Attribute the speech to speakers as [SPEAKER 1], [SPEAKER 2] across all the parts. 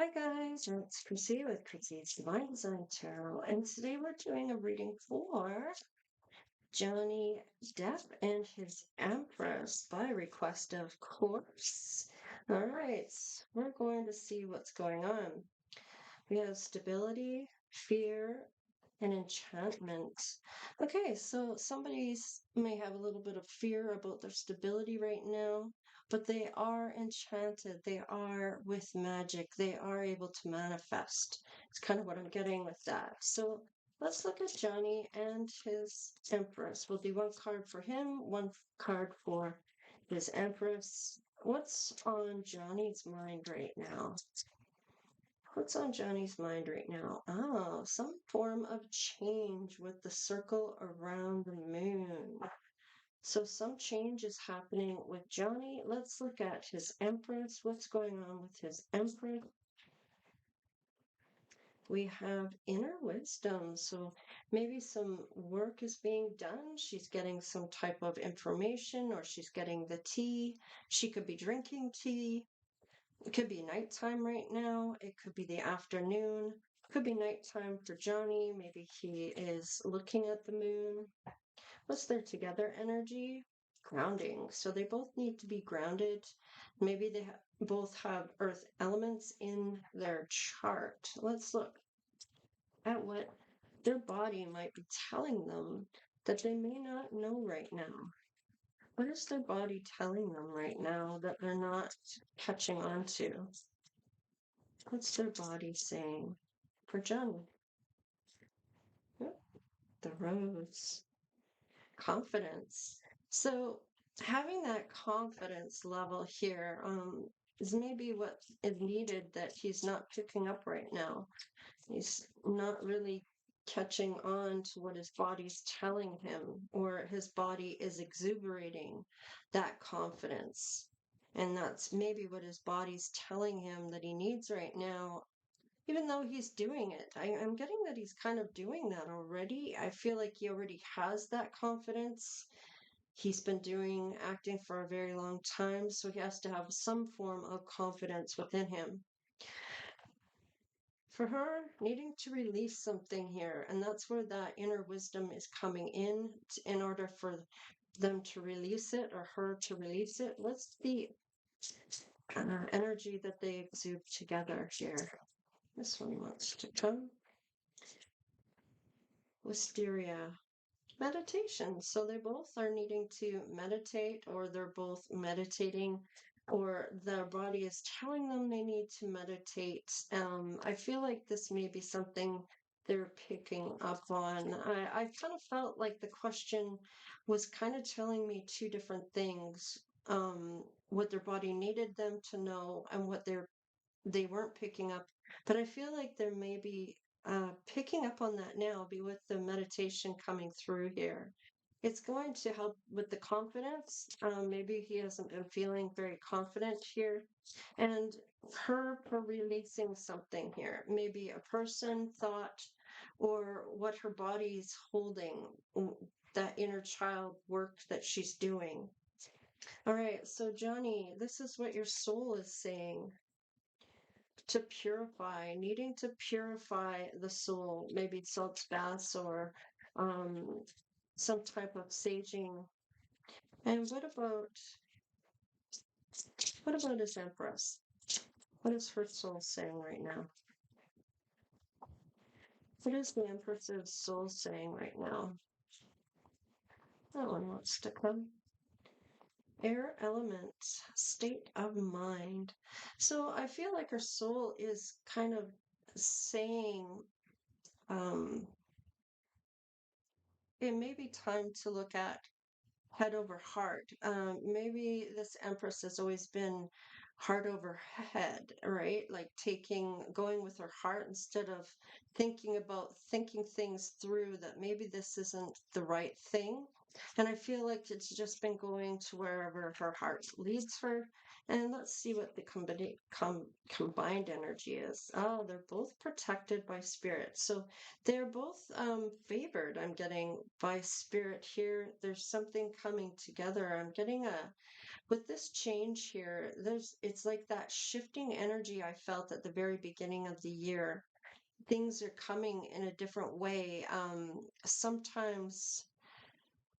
[SPEAKER 1] Hi guys, it's Chrissie with Chrissie's Divine Design Tarot, and today we're doing a reading for Johnny Depp and his Empress by request, of course. All right, we're going to see what's going on. We have stability, fear, and enchantment. Okay, so somebody's may have a little bit of fear about their stability right now, but they are enchanted. They are with magic. They are able to manifest. It's kind of what I'm getting with that. So let's look at Johnny and his Empress. We'll do one card for him, one card for his Empress. What's on Johnny's mind right now? What's on Johnny's mind right now? Oh, some form of change with the circle around the moon. So some change is happening with Johnny. Let's look at his Empress. What's going on with his Empress? We have inner wisdom. So maybe some work is being done. She's getting some type of information, or she's getting the tea. She could be drinking tea. It could be nighttime right now. It could be the afternoon. It could be nighttime for Johnny. Maybe he is looking at the moon. What's their together energy? Grounding. So they both need to be grounded. Maybe they both have earth elements in their chart. Let's look at what their body might be telling them that they may not know right now. What is their body telling them right now that they're not catching on to? What's their body saying for Johnny? Yep, the rose. Confidence. So having that confidence level here is maybe what is needed that he's not picking up right now. He's not really catching on to what his body's telling him, or his body is exuberating that confidence. And that's maybe what his body's telling him that he needs right now, even though he's doing it. I'm getting that he's kind of doing that already. I feel like he already has that confidence. He's been doing acting for a very long time, so he has to have some form of confidence within him. For her, needing to release something here, and that's where that inner wisdom is coming in order for them to release it, or her to release it. What's the energy that they exude together here? This one wants to come. Wisteria. Meditation. So they both are needing to meditate, or they're both meditating, or their body is telling them they need to meditate. I feel like this may be something they're picking up on. I kind of felt like the question was kind of telling me two different things. What their body needed them to know, and what they weren't picking up. But I feel like there may be picking up on that now, be with the meditation coming through here. It's going to help with the confidence. Maybe he hasn't been feeling very confident here. And her for releasing something here, maybe a person, thought, or what her body's holding, that inner child work that she's doing. All right, so Johnny, this is what your soul is saying. To purify, needing to purify the soul, maybe salt baths, or some type of saging. And what about his Empress? What is her soul saying right now? What is the Empress's soul saying right now? That one wants to come. Air element, state of mind. So I feel like her soul is kind of saying, it may be time to look at head over heart. Maybe this Empress has always been heart over head, right? Like going with her heart instead of thinking things through, that maybe this isn't the right thing. And I feel like it's just been going to wherever her heart leads her. And let's see what the combined energy is. Oh, they're both protected by spirit. So they're both favored, I'm getting, by spirit here. There's something coming together. I'm getting with this change here, it's like that shifting energy I felt at the very beginning of the year. Things are coming in a different way. Sometimes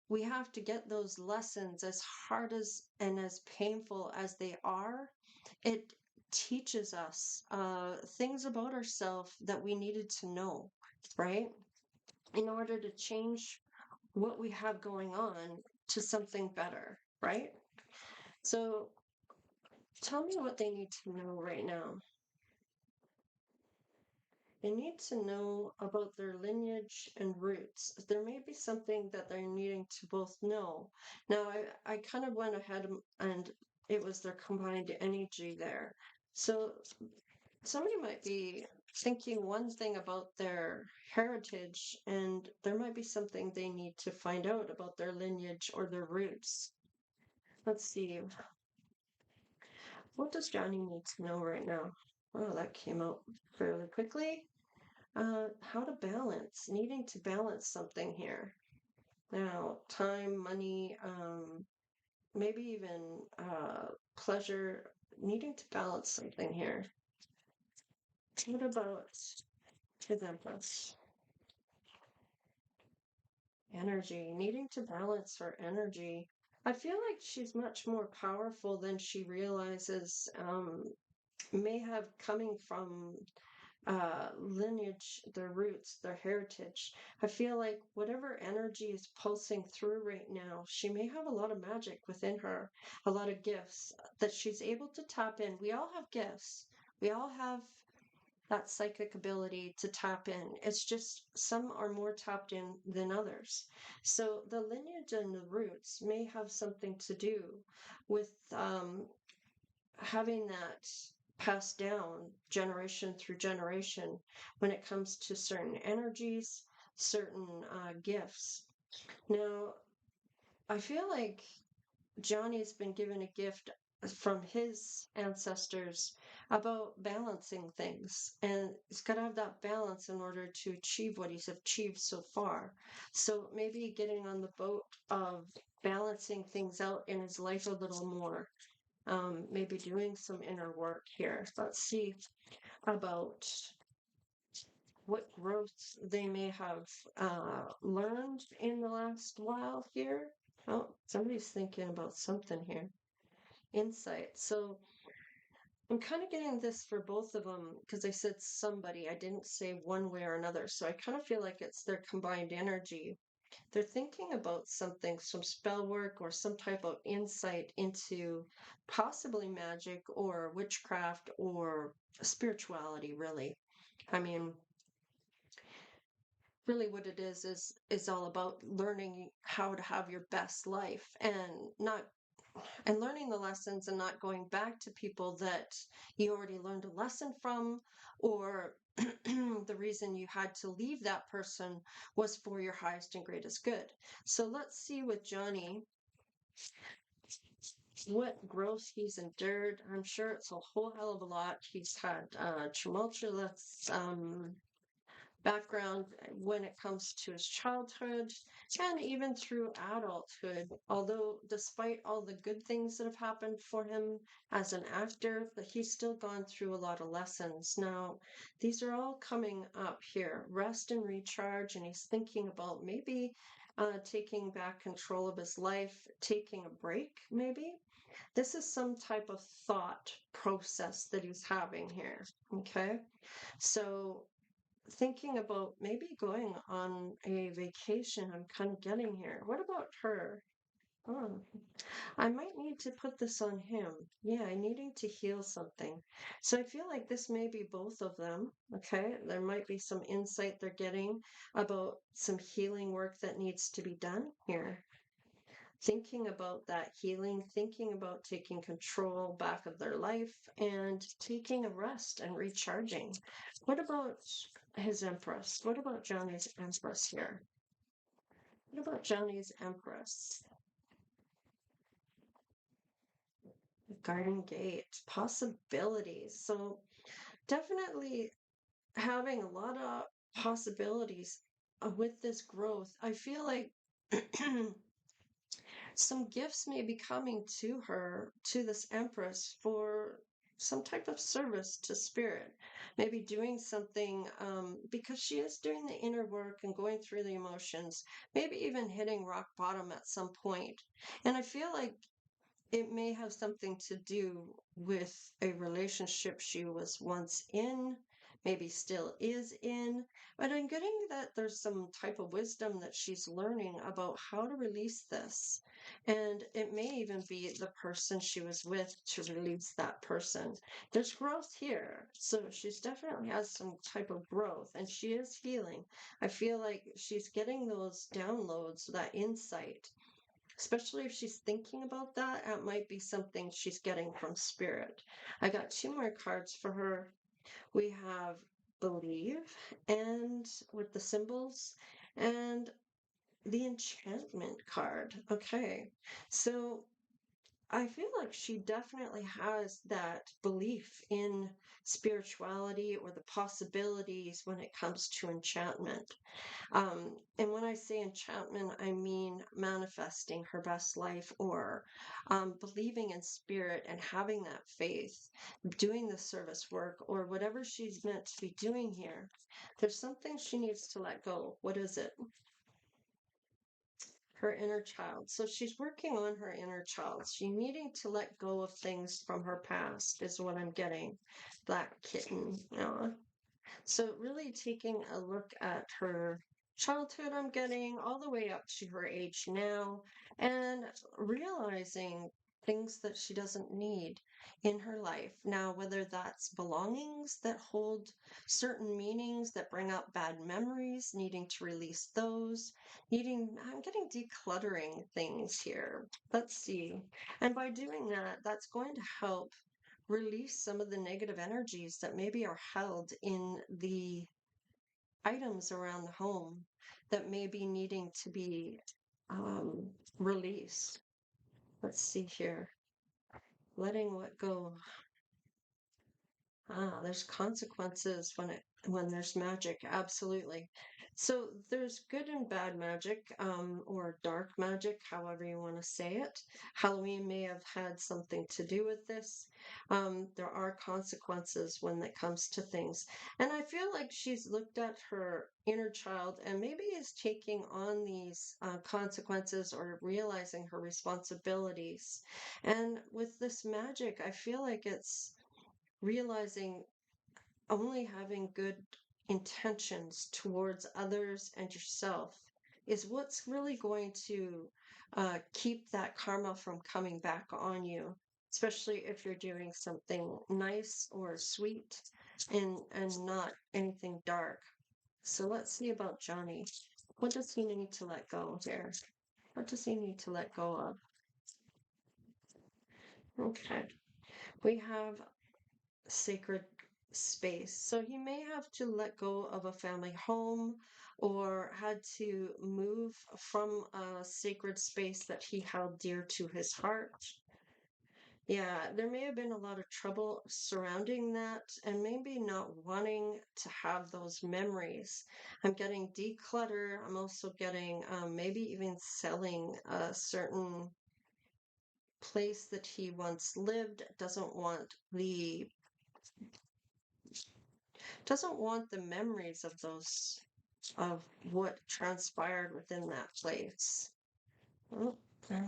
[SPEAKER 1] we have to get those lessons, as hard as and as painful as they are. It teaches us things about ourselves that we needed to know, right? In order to change what we have going on to something better, right? So tell me what they need to know right now. They need to know about their lineage and roots. There may be something that they're needing to both know. Now, I kind of went ahead and it was their combined energy there. So somebody might be thinking one thing about their heritage, and there might be something they need to find out about their lineage or their roots. Let's see. What does Johnny need to know right now? Oh, that came out fairly quickly. How to balance, needing to balance something here. Now, time, money, maybe even pleasure, needing to balance something here. What about his Empress? Energy, needing to balance her energy. I feel like she's much more powerful than she realizes, may have coming from lineage, their roots, their heritage. I feel like whatever energy is pulsing through right now, she may have a lot of magic within her, a lot of gifts that she's able to tap in. We all have gifts. We all have that psychic ability to tap in. It's just some are more tapped in than others. So the lineage and the roots may have something to do with having that passed down generation through generation when it comes to certain energies, certain gifts. Now, I feel like Johnny's been given a gift from his ancestors about balancing things, and he's got to have that balance in order to achieve what he's achieved so far. So maybe getting on the boat of balancing things out in his life a little more, maybe doing some inner work here. Let's see about what growth they may have learned in the last while here. Oh, somebody's thinking about something here. Insight. So I'm kind of getting this for both of them because I said somebody. I didn't say one way or another. So I kind of feel like it's their combined energy. They're thinking about something, some spell work or some type of insight into possibly magic or witchcraft or spirituality, really. I mean, really what it is all about learning how to have your best life and learning the lessons and not going back to people that you already learned a lesson from, or the reason you had to leave that person was for your highest and greatest good. So let's see with Johnny what growth he's endured. I'm sure it's a whole hell of a lot. He's had tumultuous background when it comes to his childhood and even through adulthood. Although, despite all the good things that have happened for him as an actor, that he's still gone through a lot of lessons. Now, these are all coming up here. Rest and recharge, and he's thinking about maybe taking back control of his life, taking a break, maybe. This is some type of thought process that he's having here. Okay. So thinking about maybe going on a vacation, I'm kind of getting here. What about her? Oh, I might need to put this on him. Yeah, I needing to heal something. So I feel like this may be both of them. Okay, there might be some insight they're getting about some healing work that needs to be done here. Thinking about that healing, thinking about taking control back of their life and taking a rest and recharging. What about his Empress? What about Johnny's Empress here? What about Johnny's Empress? The Garden Gate, possibilities. So definitely having a lot of possibilities with this growth. I feel like some gifts may be coming to her, to this Empress, for some type of service to spirit, maybe doing something, because she is doing the inner work and going through the emotions, maybe even hitting rock bottom at some point. And I feel like it may have something to do with a relationship she was once in, maybe still is in. But I'm getting that there's some type of wisdom that she's learning about how to release this. And it may even be the person she was with to release that person. There's growth here. So she's definitely has some type of growth and she is healing. I feel like she's getting those downloads, that insight, especially if she's thinking about that. It might be something she's getting from spirit. I got two more cards for her. We have believe, and with the symbols, and the enchantment card. Okay, so I feel like she definitely has that belief in spirituality or the possibilities when it comes to enchantment. And when I say enchantment, I mean manifesting her best life, or believing in spirit and having that faith, doing the service work, or whatever she's meant to be doing here. There's something she needs to let go. What is it? Her inner child. So she's working on her inner child. She's needing to let go of things from her past, is what I'm getting. Black kitten. So really taking a look at her childhood, I'm getting all the way up to her age now, and realizing things that she doesn't need in her life. Now, whether that's belongings that hold certain meanings that bring up bad memories, needing to release those, I'm getting decluttering things here. Let's see. And by doing that, that's going to help release some of the negative energies that maybe are held in the items around the home that may be needing to be um, released. Let's see here. Letting what go. There's consequences when there's magic, absolutely. So there's good and bad magic, or dark magic, however you want to say it. Halloween may have had something to do with this. There are consequences when it comes to things. And I feel like she's looked at her inner child and maybe is taking on these consequences or realizing her responsibilities. And with this magic, I feel like it's realizing only having good intentions towards others and yourself is what's really going to keep that karma from coming back on you, especially if you're doing something nice or sweet and not anything dark. So let's see about Johnny. What does he need to let go here? What does he need to let go of? Okay. We have sacred space. So he may have to let go of a family home or had to move from a sacred space that he held dear to his heart. Yeah, there may have been a lot of trouble surrounding that and maybe not wanting to have those memories. I'm getting declutter. I'm also getting maybe even selling a certain place that he once lived, doesn't want the memories of those, of what transpired within that place. Oh,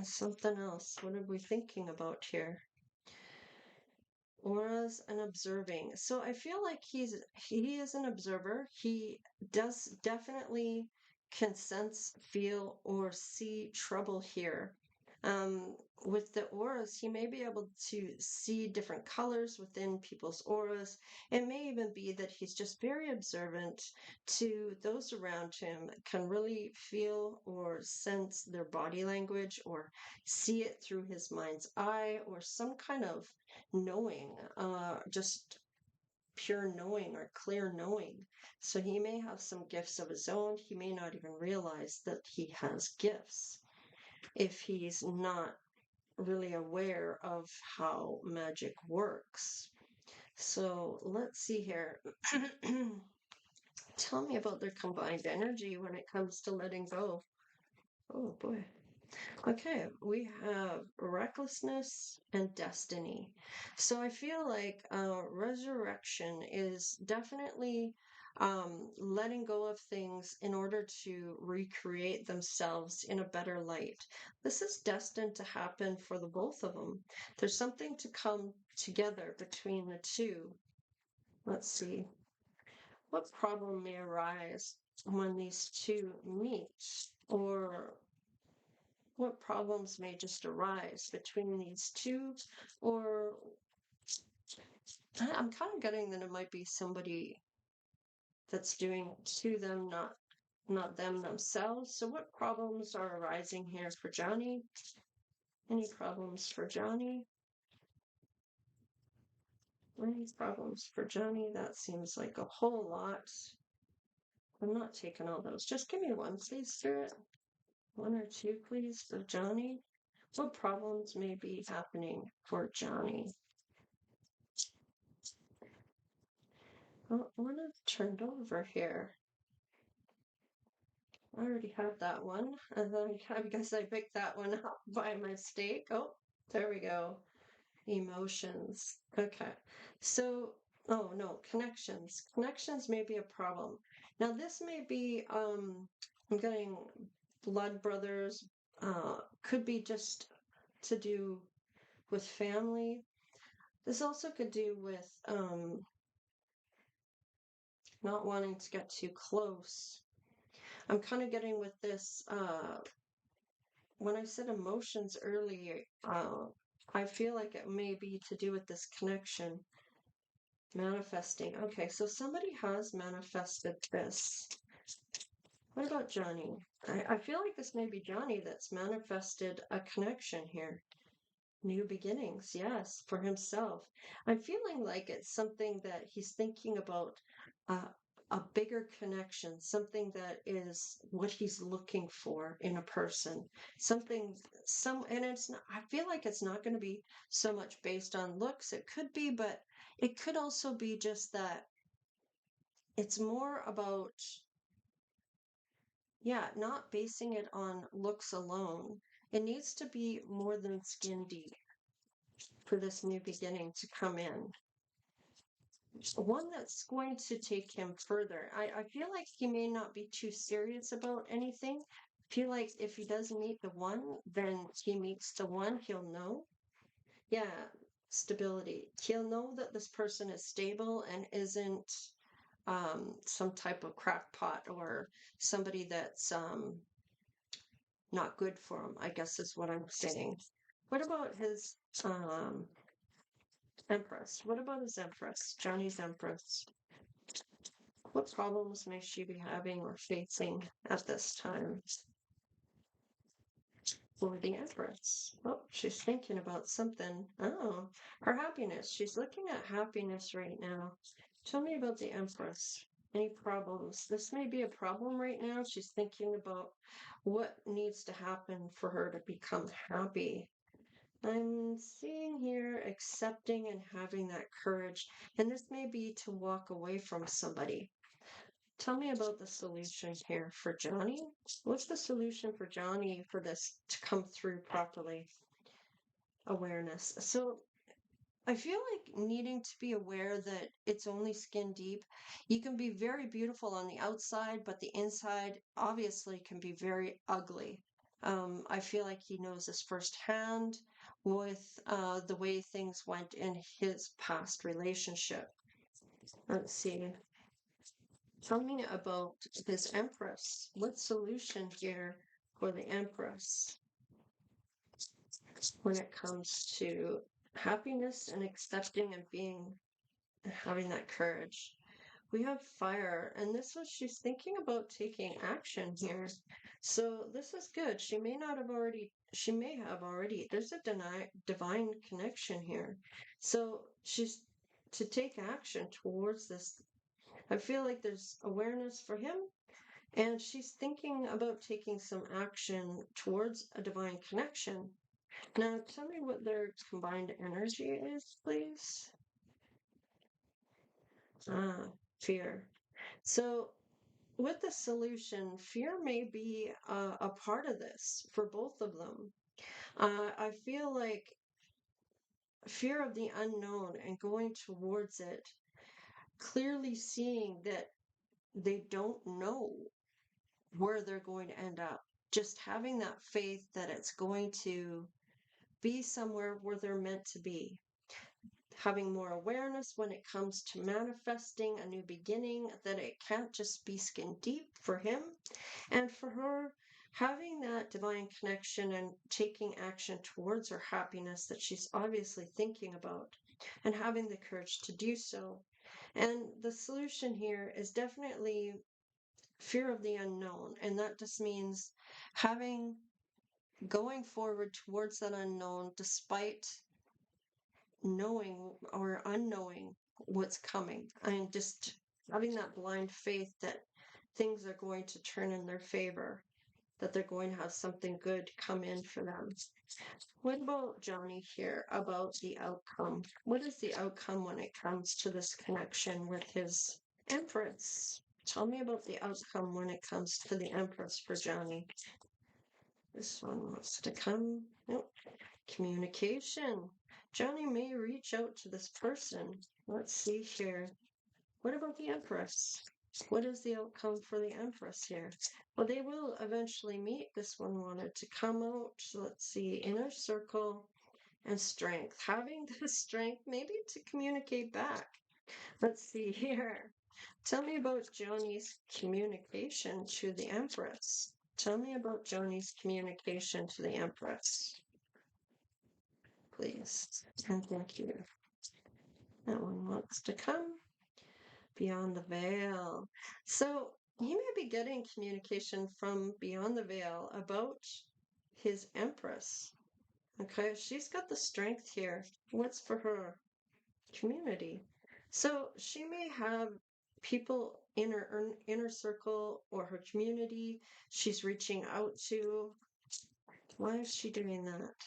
[SPEAKER 1] something else. What are we thinking about here? Auras and observing. So I feel like he is an observer. He does definitely can sense, feel, or see trouble here. Um, with the auras, he may be able to see different colors within people's auras. It may even be that he's just very observant to those around him, can really feel or sense their body language or see it through his mind's eye or some kind of knowing, just pure knowing or clear knowing. So he may have some gifts of his own. He may not even realize that he has gifts if he's not really aware of how magic works. So let's see here. Tell me about their combined energy when it comes to letting go. Oh boy. Okay, we have recklessness and destiny. So I feel like resurrection is definitely letting go of things in order to recreate themselves in a better light. This is destined to happen for the both of them. There's something to come together between the two. Let's see. What problem may arise when these two meet? Or what problems may just arise between these two? Or I'm kind of getting that it might be somebody that's doing it to them, not them themselves. So what problems are arising here for Johnny? Any problems for Johnny? Any problems for Johnny? That seems like a whole lot. I'm not taking all those. Just give me one, please, Spirit. One or two, please, for Johnny. What problems may be happening for Johnny? Oh, I want to turn over here. I already have that one. And then I guess I picked that one up by mistake. Oh, there we go. Emotions. Okay. So, oh no, connections. Connections may be a problem. Now this may be I'm getting blood brothers, could be just to do with family. This also could do with not wanting to get too close. I'm kind of getting with this when I said emotions earlier, I feel like it may be to do with this connection. Manifesting. Okay, so somebody has manifested this. What about Johnny? I feel like this may be Johnny that's manifested a connection here. New beginnings, yes, for himself. I'm feeling like it's something that he's thinking about uh, a bigger connection, something that is what he's looking for in a person. And it's not, I feel like it's not going to be so much based on looks. It could be, but it could also be just that it's more about, yeah, not basing it on looks alone. It needs to be more than skin deep for this new beginning to come in. One that's going to take him further. I feel like he may not be too serious about anything. I feel like if he does meet the one, then he meets the one, he'll know. Yeah, stability. He'll know that this person is stable and isn't some type of crackpot or somebody that's not good for him, I guess is what I'm saying. What about his Empress? What about his Empress? Johnny's Empress. What problems may she be having or facing at this time? For the Empress. Oh, she's thinking about something. Oh, her happiness. She's looking at happiness right now. Tell me about the Empress. Any problems? This may be a problem right now. She's thinking about what needs to happen for her to become happy. I'm seeing here accepting and having that courage. And this may be to walk away from somebody. Tell me about the solution here for Johnny. What's the solution for Johnny for this to come through properly? Awareness. So I feel like needing to be aware that it's only skin deep. You can be very beautiful on the outside, but the inside obviously can be very ugly. I feel like he knows this firsthand with the way things went in his past relationship. Let's see. Tell me about this Empress. What solution here for the Empress when it comes to happiness and accepting and having that courage? We have fire, and this was she's thinking about taking action here. So this is good. She may have already. There's a divine connection here. So she's to take action towards this. I feel like there's awareness for him. And she's thinking about taking some action towards a divine connection. Now, tell me what their combined energy is, please. Ah, fear. So with the solution, fear may be a part of this for both of them. I feel like fear of the unknown and going towards it, clearly seeing that they don't know where they're going to end up. Just having that faith that it's going to be somewhere where they're meant to be. Having more awareness when it comes to manifesting a new beginning, that it can't just be skin deep for him. And for her, having that divine connection and taking action towards her happiness that she's obviously thinking about, and having the courage to do so. And the solution here is definitely fear of the unknown. And that just means having going forward towards that unknown despite knowing or unknowing what's coming, and just having that blind faith that things are going to turn in their favor, that they're going to have something good come in for them. What about Johnny here about the outcome? What is the outcome when it comes to this connection with his Empress? Tell me about the outcome when it comes to the Empress for Johnny. This one wants to come. Nope. Communication. Johnny may reach out to this person. Let's see here. What about the Empress? What is the outcome for the Empress here? Well, they will eventually meet. This one wanted to come out. Let's see. Inner circle and strength. Having the strength maybe to communicate back. Let's see here. Tell me about Johnny's communication to the Empress. Tell me about Johnny's communication to the Empress, please. And thank you. That one wants to come. Beyond the veil. So he may be getting communication from beyond the veil about his Empress. Okay, she's got the strength here. What's for her? Community. So she may have people in her inner circle or her community she's reaching out to. Why is she doing that?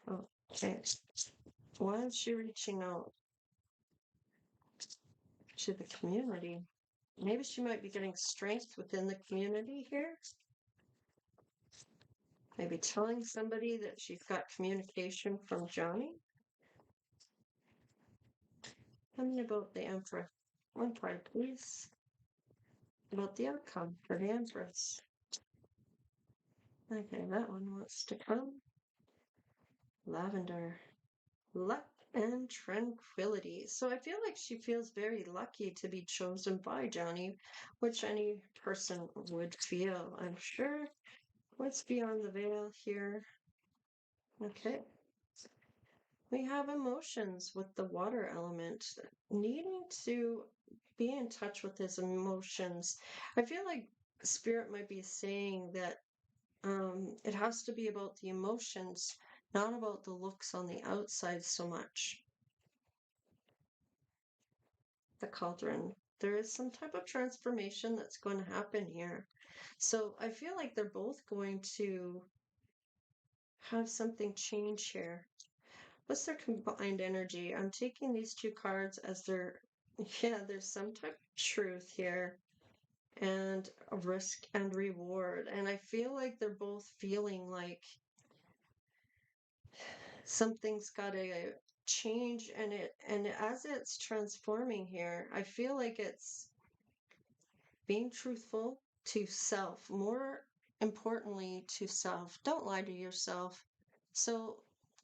[SPEAKER 1] Oh, okay. Why is she reaching out to the community? Maybe she might be getting strength within the community here. Maybe telling somebody that she's got communication from Johnny. Tell me about the Empress. One card, please. About the outcome for the Empress. Okay, that one wants to come. Lavender. Luck and tranquility. So I feel like she feels very lucky to be chosen by Johnny, which any person would feel, I'm sure. What's beyond the veil here? Okay. We have emotions with the water element, needing to be in touch with his emotions. I feel like Spirit might be saying that it has to be about the emotions, not about the looks on the outside so much. The cauldron. There is some type of transformation that's going to happen here. So I feel like they're both going to have something change here. What's their combined energy? I'm taking these two cards as their, yeah, there's some type of truth here and a risk and reward. And I feel like they're both feeling like something's got to change, and as it's transforming here, I feel like it's being truthful to self, more importantly to self. Don't lie to yourself. So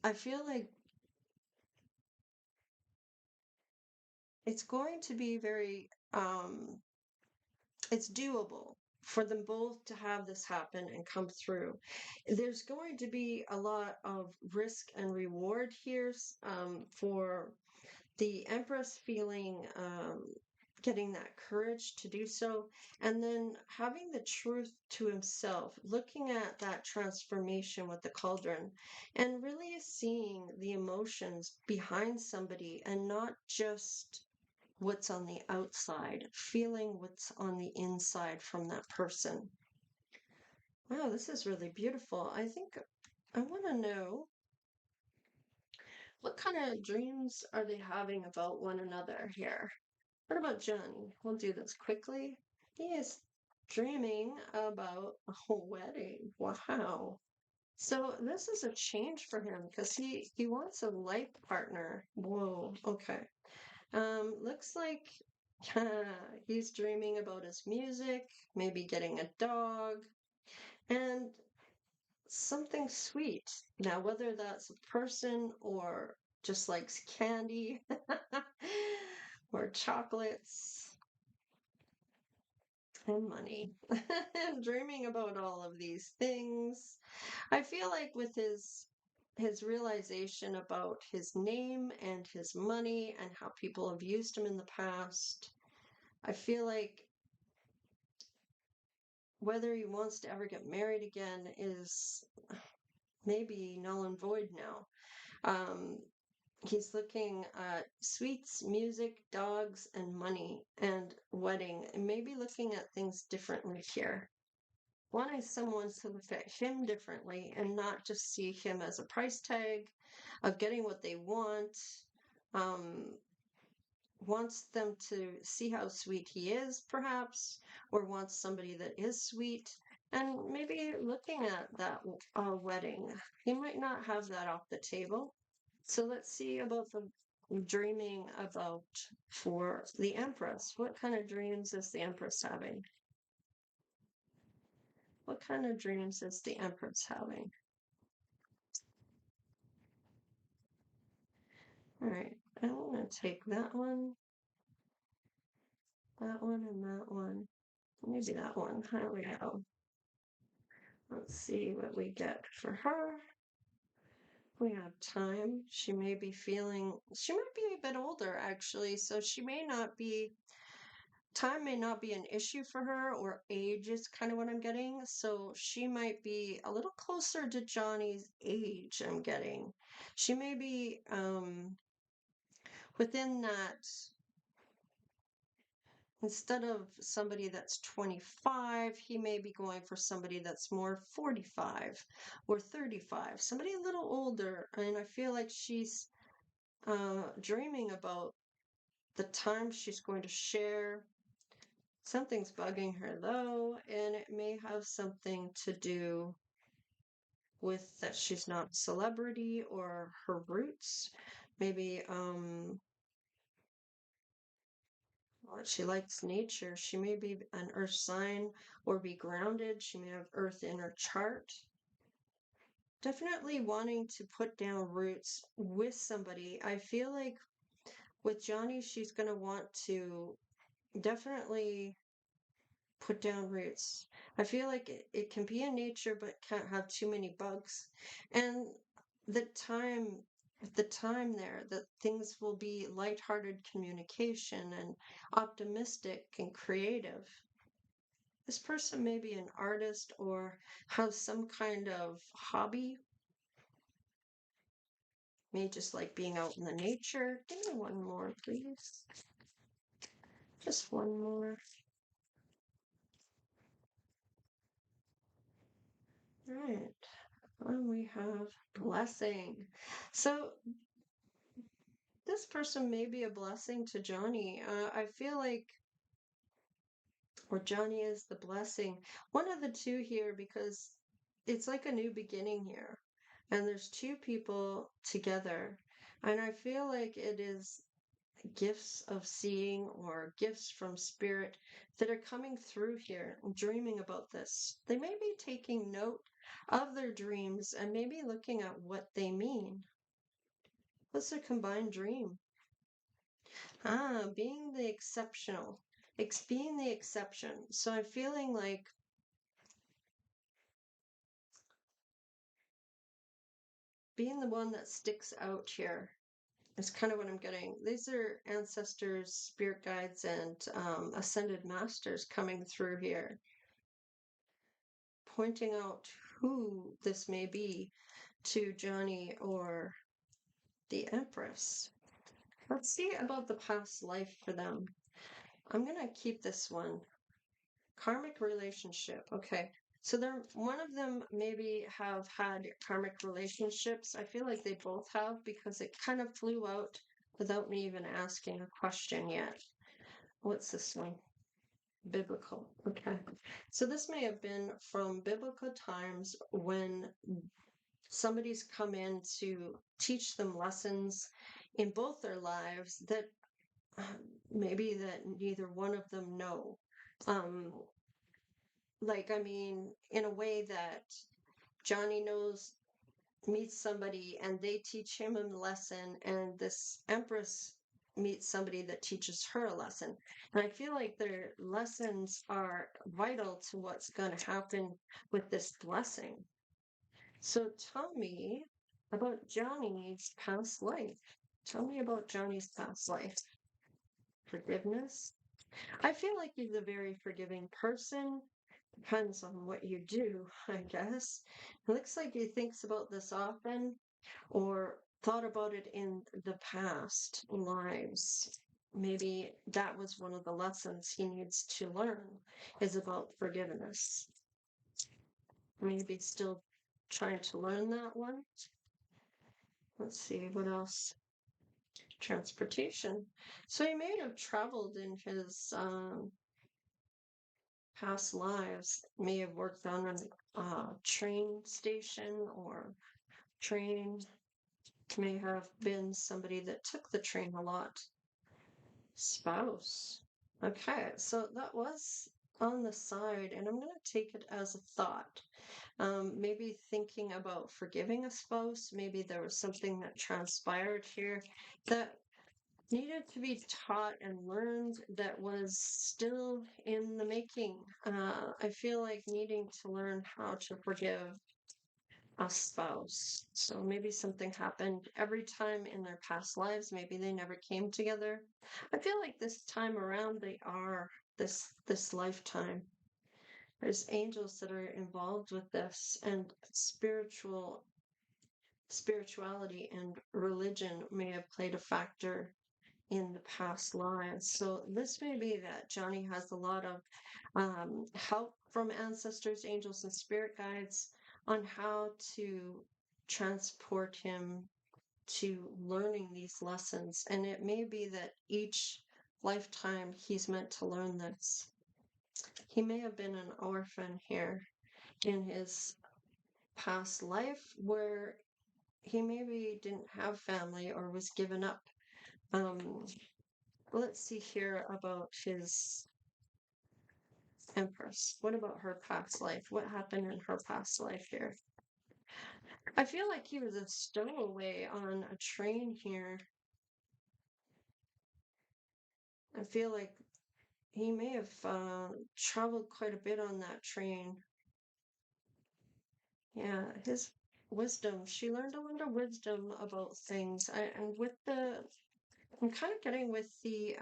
[SPEAKER 1] I feel like it's going to be very it's doable for them both to have this happen and come through. There's going to be a lot of risk and reward here for the Empress feeling getting that courage to do so, and then having the truth to himself, looking at that transformation with the cauldron and really seeing the emotions behind somebody and not just what's on the outside, feeling what's on the inside from that person. Wow, this is really beautiful. I think I want to know, what kind of dreams are they having about one another here? What about Johnny? We'll do this quickly. He is dreaming about a wedding. Wow. So this is a change for him because he wants a life partner. Whoa. Okay. Looks like he's dreaming about his music, maybe getting a dog, and something sweet. Now, whether that's a person or just likes candy or chocolates and money. Dreaming about all of these things. I feel like with his realization about his name and his money and how people have used him in the past, I feel like whether he wants to ever get married again is maybe null and void now. Um, he's looking at sweets, music, dogs, and money and wedding, and maybe looking at things differently here. Wanting someone to look at him differently and not just see him as a price tag of getting what they want. Um, wants them to see how sweet he is, perhaps, or wants somebody that is sweet. And maybe looking at that wedding, he might not have that off the table. So let's see about the dreaming about for the Empress. What kind of dreams is the Empress having? What kind of dreams is the Empress having? All right, I'm going to take that one, and that one. Maybe that one. There we go. Let's see what we get for her. We have time. She might be a bit older actually, so time may not be an issue for her, or age is kind of what I'm getting. So she might be a little closer to Johnny's age, I'm getting. She may be within that. Instead of somebody that's 25, he may be going for somebody that's more 45 or 35, somebody a little older. And I feel like she's dreaming about the time she's going to share. Something's bugging her though, and it may have something to do with that she's not celebrity or her roots. Maybe she likes nature. She may be an earth sign or be grounded. She may have earth in her chart. Definitely wanting to put down roots with somebody. I feel like with Johnny, she's going to want to definitely put down roots. I feel like it can be in nature, but can't have too many bugs. And the time, the time there, that things will be lighthearted communication and optimistic and creative. This person may be an artist or has some kind of hobby. May just like being out in the nature. Give me one more, please. Just one more. All right. And we have blessing. So this person may be a blessing to Johnny. I feel like, or Johnny is the blessing. One of the two here, because it's like a new beginning here. And there's two people together. And I feel like it is gifts of seeing or gifts from spirit that are coming through here, dreaming about this. They may be taking note of their dreams and maybe looking at what they mean. What's a combined dream? Being the exceptional. Being the exception. So I'm feeling like being the one that sticks out here is kind of what I'm getting. These are ancestors, spirit guides, and ascended masters coming through here, pointing out who this may be to Johnny or the Empress. Let's see about the past life for them. I'm going to keep this one. Karmic relationship. Okay. So one of them maybe have had karmic relationships. I feel like they both have because it kind of flew out without me even asking a question yet. What's this one? Biblical. Okay. So this may have been from biblical times when somebody's come in to teach them lessons in both their lives that maybe that neither one of them know. Um, like, I mean, in a way that Johnny meets somebody and they teach him a lesson, and this Empress meets somebody that teaches her a lesson. And I feel like their lessons are vital to what's going to happen with this blessing. So tell me about Johnny's past life. Tell me about Johnny's past life. Forgiveness. I feel like he's a very forgiving person. Depends on what you do, I guess. It looks like he thinks about this often or thought about it in the past lives. Maybe that was one of the lessons he needs to learn is about forgiveness. Maybe still trying to learn that one. Let's see, what else? Transportation. So he may have traveled in his past lives, may have worked on a train station or train, may have been somebody that took the train a lot. Spouse. Okay, so that was on the side, and I'm going to take it as a thought. Maybe thinking about forgiving a spouse, maybe there was something that transpired here that needed to be taught and learned that was still in the making. I feel like needing to learn how to forgive a spouse. So maybe something happened every time in their past lives. Maybe they never came together. I feel like this time around they are this lifetime. There's angels that are involved with this, and spirituality and religion may have played a factor in the past lives. So this may be that Johnny has a lot of help from ancestors, angels, and spirit guides on how to transport him to learning these lessons. And it may be that each lifetime he's meant to learn this. He may have been an orphan here in his past life where he maybe didn't have family or was given up. Let's see here about his Empress. What about her past life? What happened in her past life here? I feel like he was a stowaway on a train here. I feel like he may have traveled quite a bit on that train. Yeah, his wisdom. She learned a lot of wisdom about things. And with I'm kind of getting with the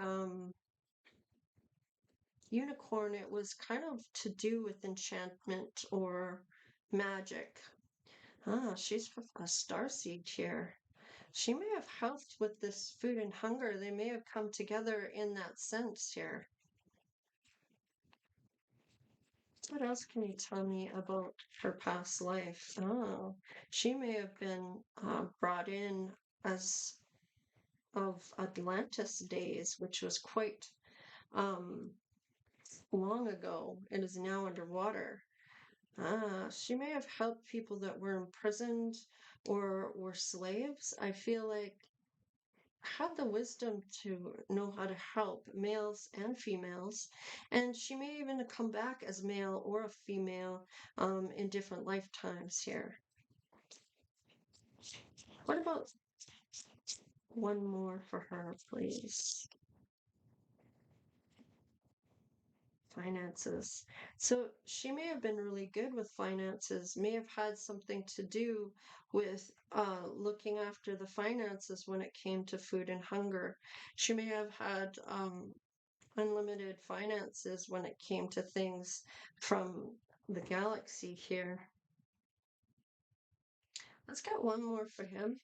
[SPEAKER 1] unicorn, it was kind of to do with enchantment or magic. Ah, she's a starseed here. She may have helped with this food and hunger. They may have come together in that sense here. What else can you tell me about her past life? Oh, she may have been brought in as of Atlantis days, which was quite um, long ago. It is now underwater. Ah, she may have helped people that were imprisoned or were slaves. I feel like had the wisdom to know how to help males and females, and she may even come back as male or a female in different lifetimes here. What about one more for her, please? Finances. So she may have been really good with finances, may have had something to do with looking after the finances when it came to food and hunger. She may have had unlimited finances when it came to things from the galaxy here. Let's get one more for him.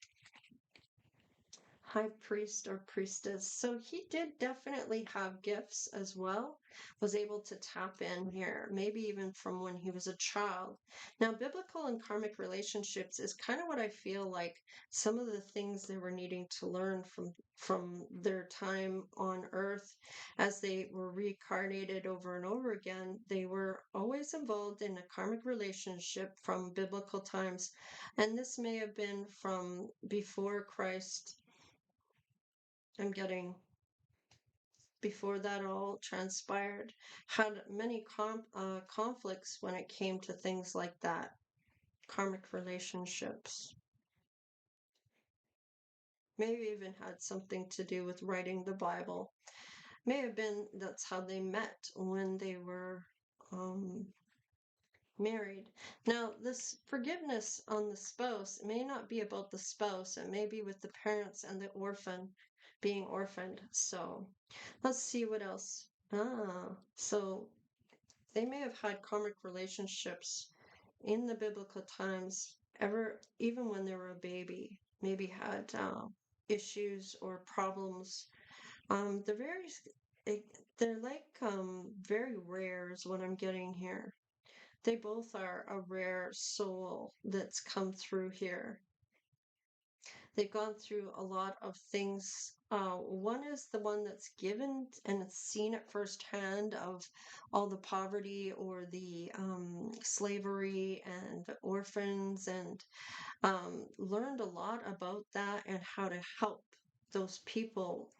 [SPEAKER 1] High priest or priestess. So he did definitely have gifts as well, was able to tap in here, maybe even from when he was a child. Now, biblical and karmic relationships is kind of what I feel like some of the things they were needing to learn from their time on Earth as they were reincarnated over and over again, they were always involved in a karmic relationship from biblical times. And this may have been from before Christ. I'm getting before that all transpired, had many conflicts when it came to things like that, karmic relationships. Maybe even had something to do with writing the Bible. May have been that's how they met when they were married. Now, this forgiveness on the spouse may not be about the spouse, it may be with the parents and the orphan being orphaned. So let's see what else. So they may have had karmic relationships in the biblical times, even when they were a baby, maybe had issues or problems. They're they're like very rare is what I'm getting here. They both are a rare soul that's come through here. They've gone through a lot of things. One is the one that's given and it's seen it firsthand of all the poverty or the slavery and the orphans, and learned a lot about that and how to help those people.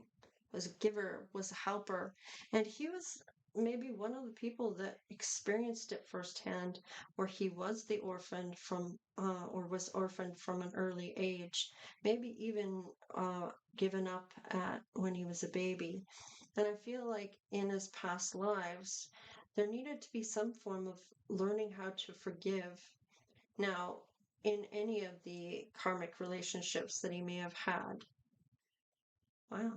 [SPEAKER 1] Was a giver, was a helper, and he was maybe one of the people that experienced it firsthand, where he was the orphan from, or was orphaned from an early age, maybe even given up at when he was a baby. And I feel like in his past lives, there needed to be some form of learning how to forgive. Now, in any of the karmic relationships that he may have had. Wow.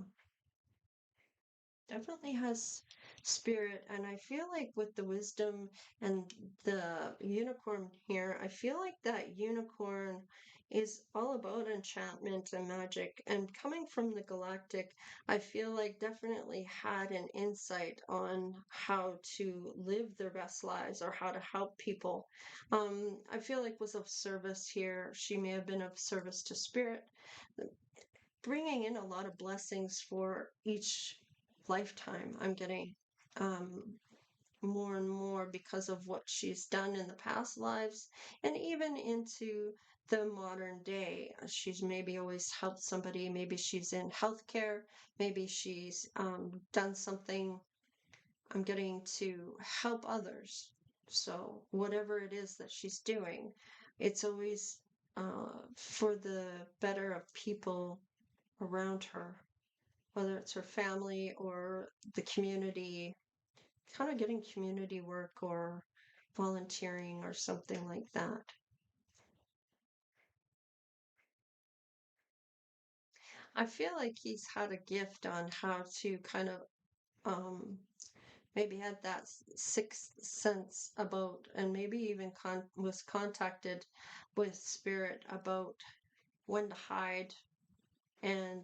[SPEAKER 1] Definitely has spirit, and I feel like with the wisdom and the unicorn here, I feel like that unicorn is all about enchantment and magic, and coming from the galactic, I feel like definitely had an insight on how to live their best lives or how to help people. I feel like was of service here. She may have been of service to spirit, bringing in a lot of blessings for each lifetime. I'm getting um, more and more because of what she's done in the past lives and even into the modern day. She's maybe always helped somebody. Maybe she's in healthcare. Maybe she's done something. I'm getting to help others. So whatever it is that she's doing, it's always for the better of people around her, whether it's her family or the community, kind of getting community work or volunteering or something like that. I feel like he's had a gift on how to kind of maybe had that sixth sense about, and maybe even was contacted with spirit about when to hide and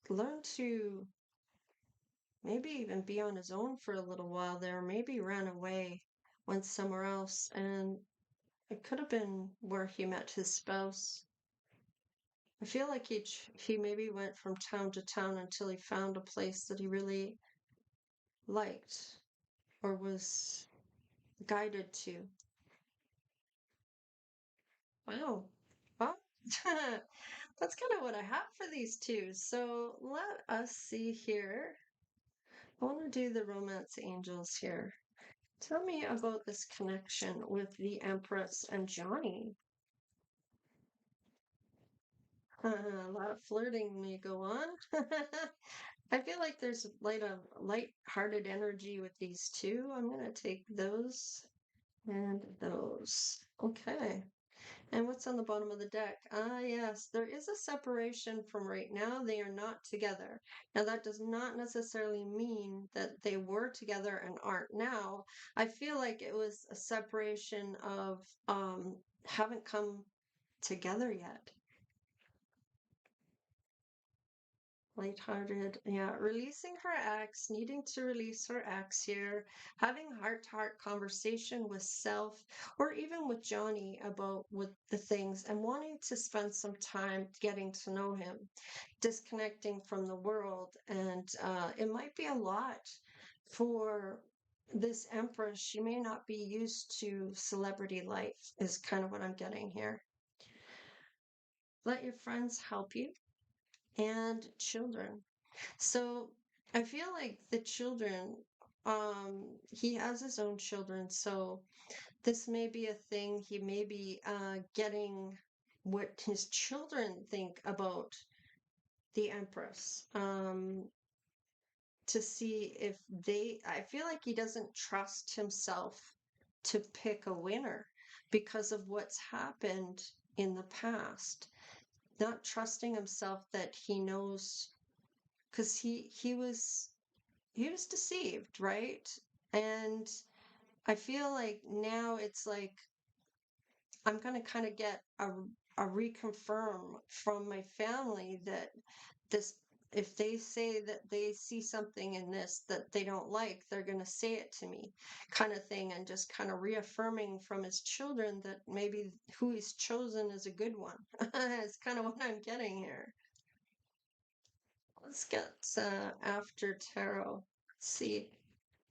[SPEAKER 1] learn to maybe even be on his own for a little while there, maybe ran away, went somewhere else, and it could have been where he met his spouse. I feel like he maybe went from town to town until he found a place that he really liked or was guided to. Wow. Well, that's kind of what I have for these two. So let us see here. I want to do the romance angels here. Tell me about this connection with the Empress and Johnny. A lot of flirting may go on. I feel like there's a light-hearted energy with these two. I'm going to take those and those. Okay. And what's on the bottom of the deck? Yes, there is a separation from right now. They are not together. Now, that does not necessarily mean that they were together and aren't now. I feel like it was a separation of haven't come together yet. Lighthearted. Yeah. Releasing her ex, needing to release her ex here, having heart to heart conversation with self or even with Johnny about what the things and wanting to spend some time getting to know him, disconnecting from the world. And it might be a lot for this Empress. She may not be used to celebrity life, is kind of what I'm getting here. Let your friends help you and children. So I feel like the children, he has his own children. So this may be a thing. He may be getting what his children think about the Empress. To see if I feel like he doesn't trust himself to pick a winner because of what's happened in the past. Not trusting himself that he knows because he was deceived, right? And I feel like now it's like I'm gonna kind of get a reconfirm from my family that this if they say that they see something in this that they don't like, they're gonna say it to me, kind of thing, and just kind of reaffirming from his children that maybe who he's chosen is a good one. It's kind of what I'm getting here. Let's get after tarot. Let's see.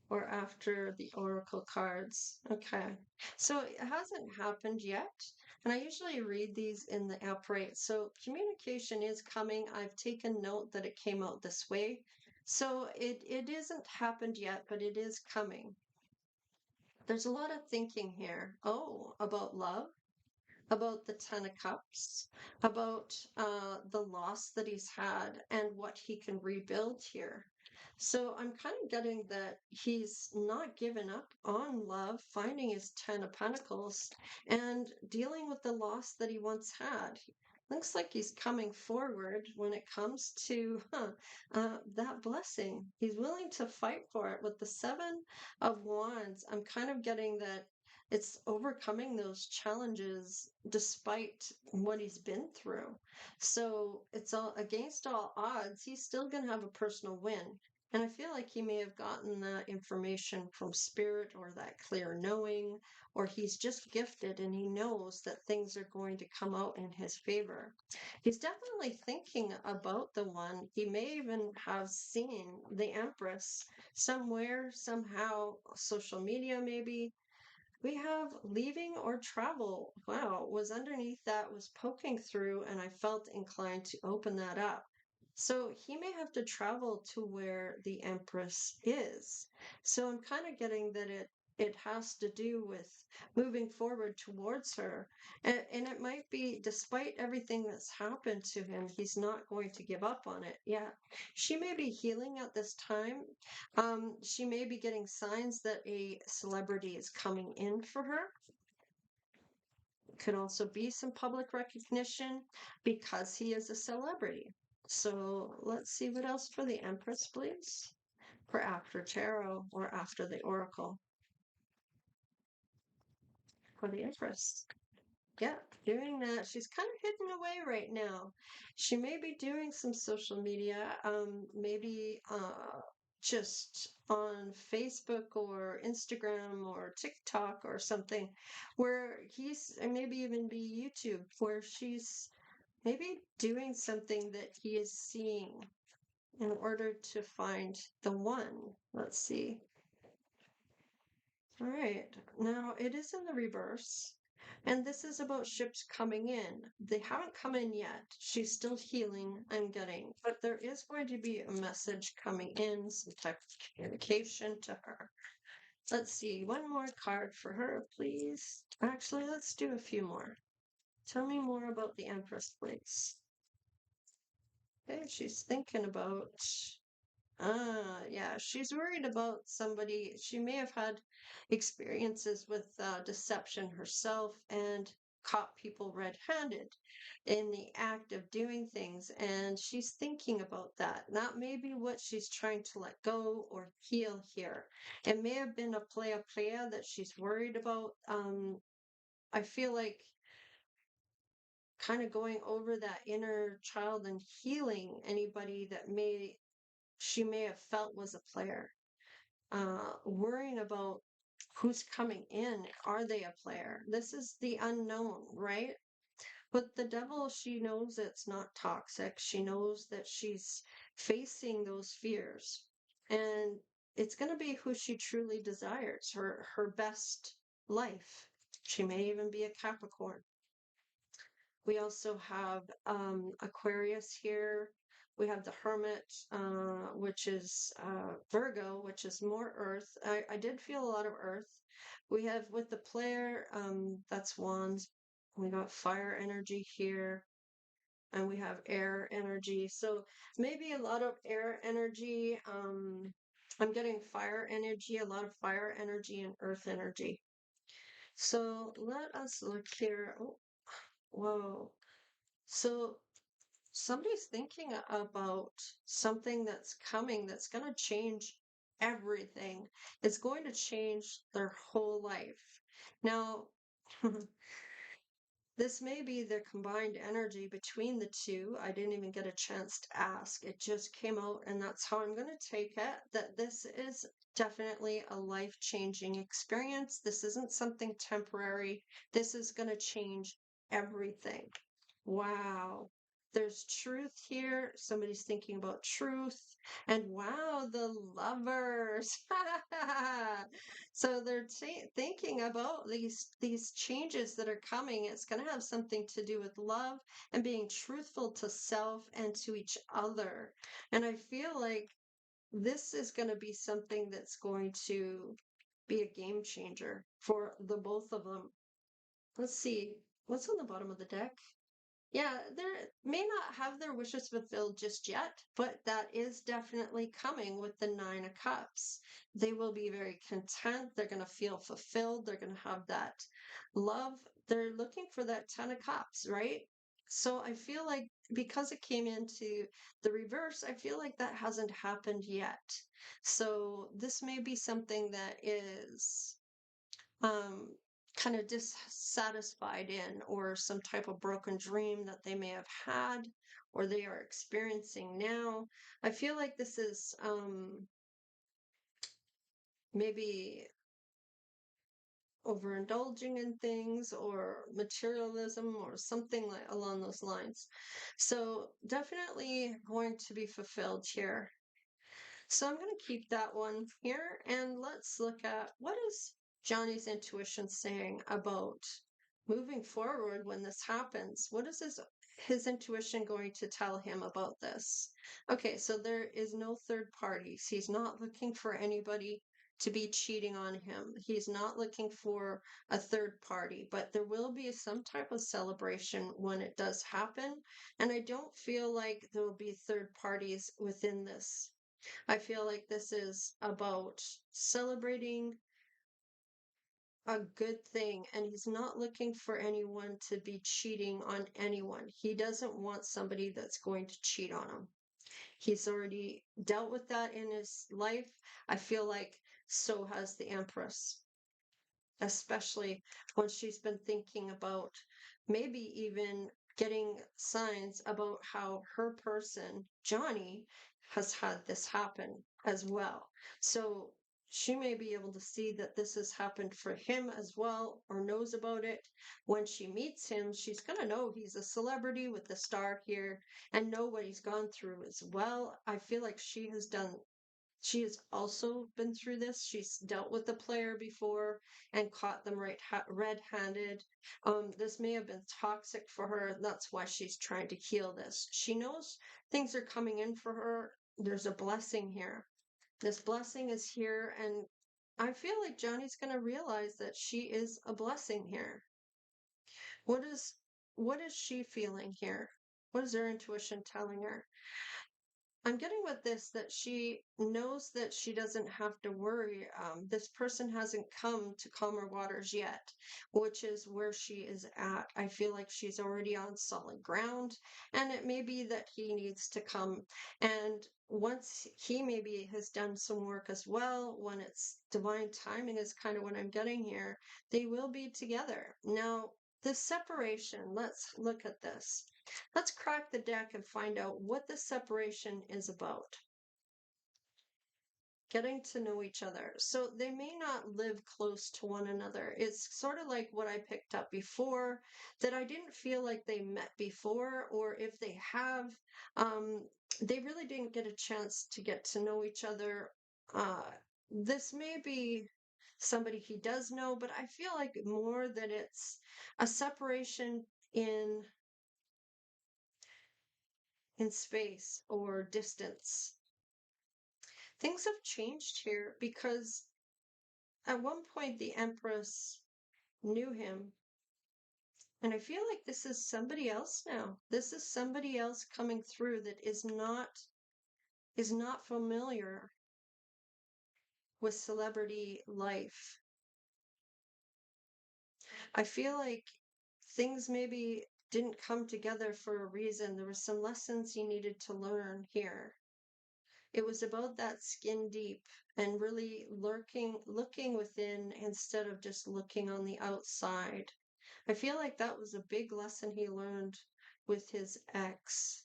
[SPEAKER 1] Or after the oracle cards. Okay. So it hasn't happened yet. And I usually read these in the upright. So communication is coming. I've taken note that it came out this way. So it isn't happened yet, but it is coming. There's a lot of thinking here. Oh, about love, about the Ten of Cups, about the loss that he's had and what he can rebuild here. So I'm kind of getting that he's not given up on love, finding his Ten of Pentacles and dealing with the loss that he once had. Looks like he's coming forward when it comes to that blessing. He's willing to fight for it with the Seven of Wands. I'm kind of getting that it's overcoming those challenges despite what he's been through. So it's all against all odds. He's still going to have a personal win. And I feel like he may have gotten that information from spirit or that clear knowing, or he's just gifted and he knows that things are going to come out in his favor. He's definitely thinking about the one. He may even have seen the Empress somewhere, somehow, social media maybe. We have leaving or travel. Wow, was underneath that, was poking through, and I felt inclined to open that up. So he may have to travel to where the Empress is. So I'm kind of getting that it has to do with moving forward towards her. And it might be, despite everything that's happened to him, he's not going to give up on it. Yeah. She may be healing at this time. She may be getting signs that a celebrity is coming in for her. Could also be some public recognition because he is a celebrity. So let's see what else for the Empress, please. For after tarot or after the oracle. For the Empress. Yeah, doing that. She's kind of hidden away right now. She may be doing some social media, maybe just on Facebook or Instagram or TikTok or something, where and maybe even be YouTube, where she's maybe doing something that he is seeing in order to find the one. Let's see. All right, now it is in the reverse, and this is about ships coming in. They haven't come in yet. She's still healing, I'm getting, but there is going to be a message coming in, some type of communication to her. Let's see, one more card for her, please. Actually, let's do a few more. Tell me more about the Empress, please. Okay, she's thinking about yeah, she's worried about somebody. She may have had experiences with deception herself and caught people red-handed in the act of doing things, and she's thinking about that. That may be what she's trying to let go or heal here. It may have been a playa that she's worried about. I feel like kind of going over that inner child and healing anybody that she may have felt was a player. Worrying about who's coming in. Are they a player? This is the unknown, right? But the devil, she knows it's not toxic. She knows that she's facing those fears. And it's going to be who she truly desires, her best life. She may even be a Capricorn. We also have Aquarius here. We have the Hermit, which is Virgo, which is more Earth. I did feel a lot of Earth. We have with the player, that's Wands. We got fire energy here, and we have air energy. So maybe a lot of air energy. I'm getting fire energy, a lot of fire energy and earth energy. So let us look here. Oh, whoa. So somebody's thinking about something that's coming that's going to change everything. It's going to change their whole life. Now, this may be the combined energy between the two. I didn't even get a chance to ask. It just came out, and that's how I'm going to take it, that this is definitely a life-changing experience. This isn't something temporary. This is going to change everything. Wow. There's truth here. Somebody's thinking about truth. And wow, the lovers. So they're thinking about these changes that are coming. It's going to have something to do with love and being truthful to self and to each other. And I feel like this is going to be something that's going to be a game changer for the both of them. Let's see. What's on the bottom of the deck? Yeah, they may not have their wishes fulfilled just yet, but that is definitely coming with the Nine of Cups. They will be very content. They're going to feel fulfilled. They're going to have that love. They're looking for that Ten of Cups, right? So I feel like because it came into the reverse, I feel like that hasn't happened yet. So this may be something that is um, kind of dissatisfied in, or some type of broken dream that they may have had or they are experiencing now. I feel like this is maybe overindulging in things or materialism or something like along those lines. So definitely going to be fulfilled here. So I'm going to keep that one here, and let's look at what is Johnny's intuition saying about moving forward when this happens. What is his intuition going to tell him about this? Okay, so there is no third parties. He's not looking for anybody to be cheating on him. He's not looking for a third party, but there will be some type of celebration when it does happen. And I don't feel like there will be third parties within this. I feel like this is about celebrating a good thing, and he's not looking for anyone to be cheating on anyone. He doesn't want somebody that's going to cheat on him. He's already dealt with that in his life. I feel like so has the Empress, especially when she's been thinking about maybe even getting signs about how her person, Johnny, has had this happen as well. So she may be able to see that this has happened for him as well, or knows about it. When she meets him, she's going to know he's a celebrity with the star here and know what he's gone through as well. I feel like she has also been through this. She's dealt with the player before and caught them red-handed. This may have been toxic for her. That's why she's trying to heal this. She knows things are coming in for her. There's a blessing here. This blessing is here, and I feel like Johnny's going to realize that she is a blessing here. What is she feeling here? What is her intuition telling her? I'm getting with this that she knows that she doesn't have to worry. This person hasn't come to calmer waters yet, which is where she is at. I feel like she's already on solid ground, and it may be that he needs to come. And once he maybe has done some work as well, when it's divine timing, is kind of what I'm getting here, they will be together. Now, This separation, let's look at this. Let's crack the deck and find out what this separation is about. Getting to know each other. So they may not live close to one another. It's sort of like what I picked up before, that I didn't feel like they met before, or if they have, um, they really didn't get a chance to get to know each other. This may be somebody he does know, but I feel like more that it's a separation in in space or distance. Things have changed here because at one point the Empress knew him, and I feel like this is somebody else now. This is somebody else coming through that is not familiar with celebrity life. I feel like things maybe didn't come together for a reason. There were some lessons he needed to learn here. It was about that skin deep and really looking within instead of just looking on the outside. I feel like that was a big lesson he learned with his ex.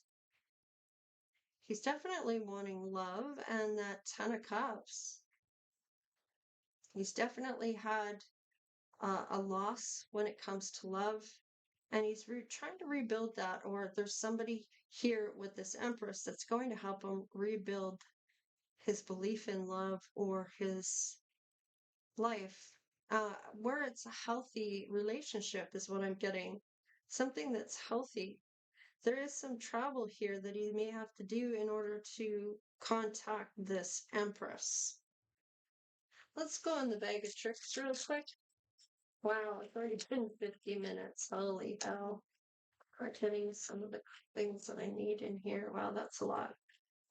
[SPEAKER 1] He's definitely wanting love and that Ten of Cups. He's definitely had a loss when it comes to love, and he's trying to rebuild that. Or there's somebody here with this Empress that's going to help him rebuild his belief in love or his life, where it's a healthy relationship, is what I'm getting. Something that's healthy. There is some travel here that he may have to do in order to contact this Empress. Let's go on the bag of tricks real quick. Wow, it's already been 50 minutes. Holy hell. I'm getting some of the things that I need in here. Wow, that's a lot.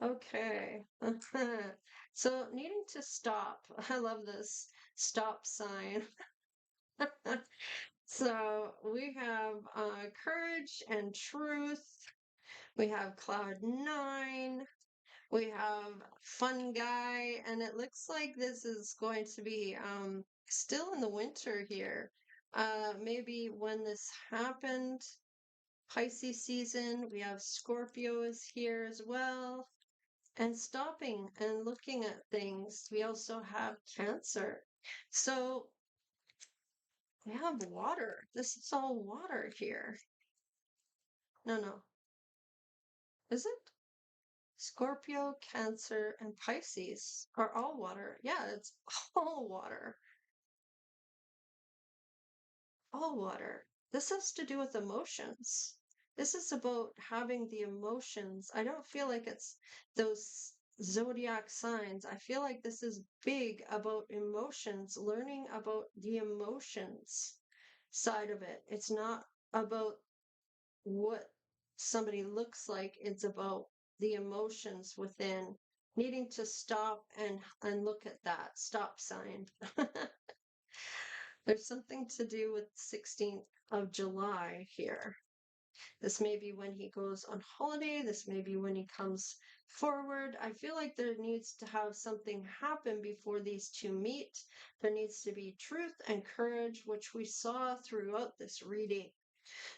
[SPEAKER 1] Okay. So needing to stop. I love this stop sign. So we have courage and truth. We have cloud 9. We have fun guy, and it looks like this is going to be still in the winter here. Maybe when this happened, Pisces season. We have Scorpio is here as well. And stopping and looking at things. We also have Cancer. So we have water. This is all water here. No, no. Is it? Scorpio, Cancer, and Pisces are all water. Yeah, it's all water. All water. This has to do with emotions. This is about having the emotions. I don't feel like it's those zodiac signs. I feel like this is big about emotions, learning about the emotions side of it. It's not about what somebody looks like, it's about the emotions within. Needing to stop and look at that stop sign. There's something to do with 16th of July here. This may be when he goes on holiday. This may be when he comes forward. I feel like there needs to have something happen before these two meet. There needs to be truth and courage, which we saw throughout this reading.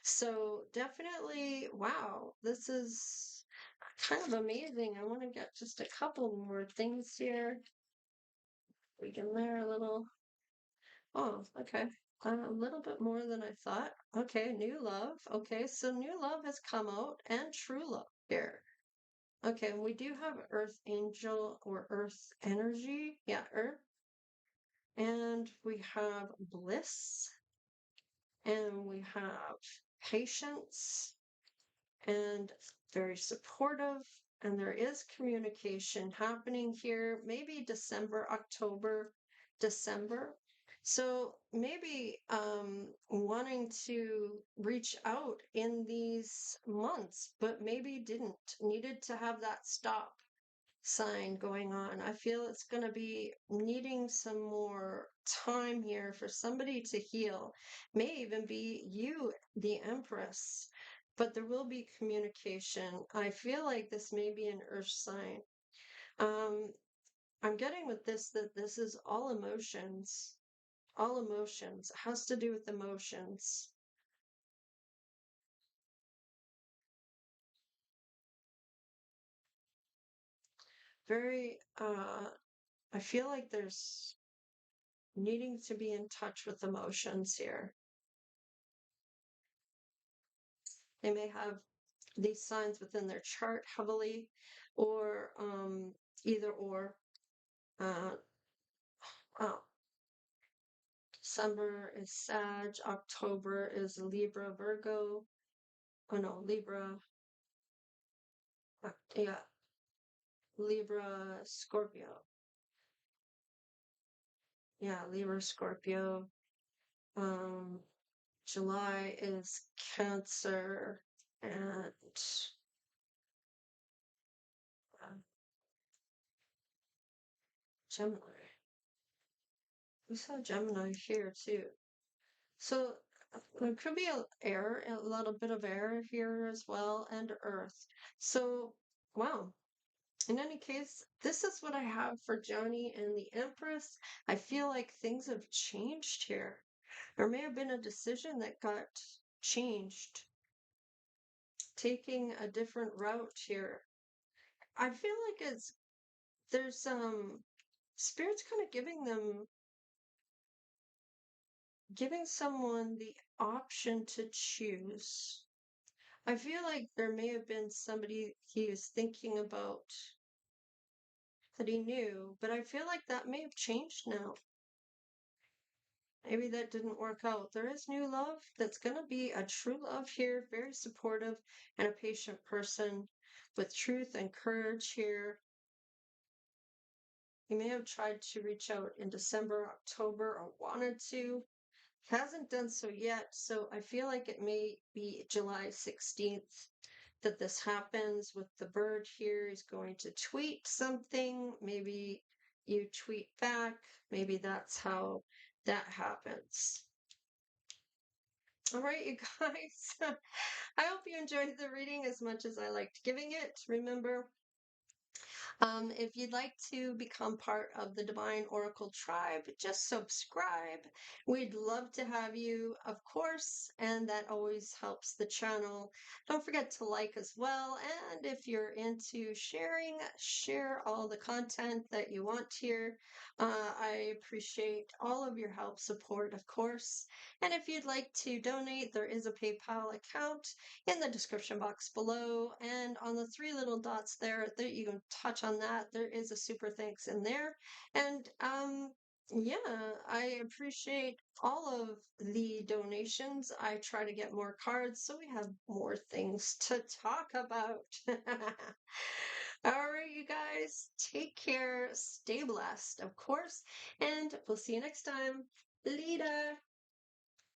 [SPEAKER 1] So definitely, wow, this is kind of amazing. I want to get just a couple more things here. We can layer a little. Oh, okay. A little bit more than I thought. Okay, new love. Okay, so new love has come out and true love here. Okay, we do have Earth Angel or Earth Energy. Yeah, Earth. And we have Bliss. And we have Patience. And very supportive. And there is communication happening here, maybe December, October, December. So maybe wanting to reach out in these months, but maybe didn't, needed to have that stop sign going on. I feel it's going to be needing some more time here for somebody to heal. May even be you, the Empress, but there will be communication. I feel like this may be an earth sign. Um, I'm getting with this that this is all emotions. All emotions. It has to do with emotions. very, I feel like there's needing to be in touch with emotions here. They may have these signs within their chart heavily, or either or. Uh, oh, December is Sag, October is Libra, Virgo. Oh no, Libra. Yeah, Libra, Scorpio. Yeah, Libra, Scorpio. Um, July is Cancer and uh, Gemini. We saw Gemini here too. So there could be air, a little bit of air here as well, and earth. So, wow. In any case, this is what I have for Johnny and the Empress. I feel like things have changed here. There may have been a decision that got changed, taking a different route here. I feel like there's spirits kind of giving someone the option to choose. I feel like there may have been somebody he was thinking about that he knew, but I feel like that may have changed now. Maybe that didn't work out. There is new love that's going to be a true love here, very supportive and a patient person with truth and courage here. He may have tried to reach out in December, October, or wanted to. Hasn't done so yet, so I feel like it may be July 16th that this happens with the bird here. He's going to tweet something. Maybe you tweet back. Maybe that's how that happens. All right, you guys. I hope you enjoyed the reading as much as I liked giving it. Remember, if you'd like to become part of the Divine Oracle tribe, just subscribe. We'd love to have you, of course, and that always helps the channel. Don't forget to like as well. And if you're into sharing, share all the content that you want here. I appreciate all of your help, support, of course. And if you'd like to donate, there is a PayPal account in the description box below, and on the three little dots there you can touch on that. There is a super thanks in there. And yeah, I appreciate all of the donations. I try to get more cards so we have more things to talk about. All right, you guys, take care, stay blessed, of course, and we'll see you next time. Later.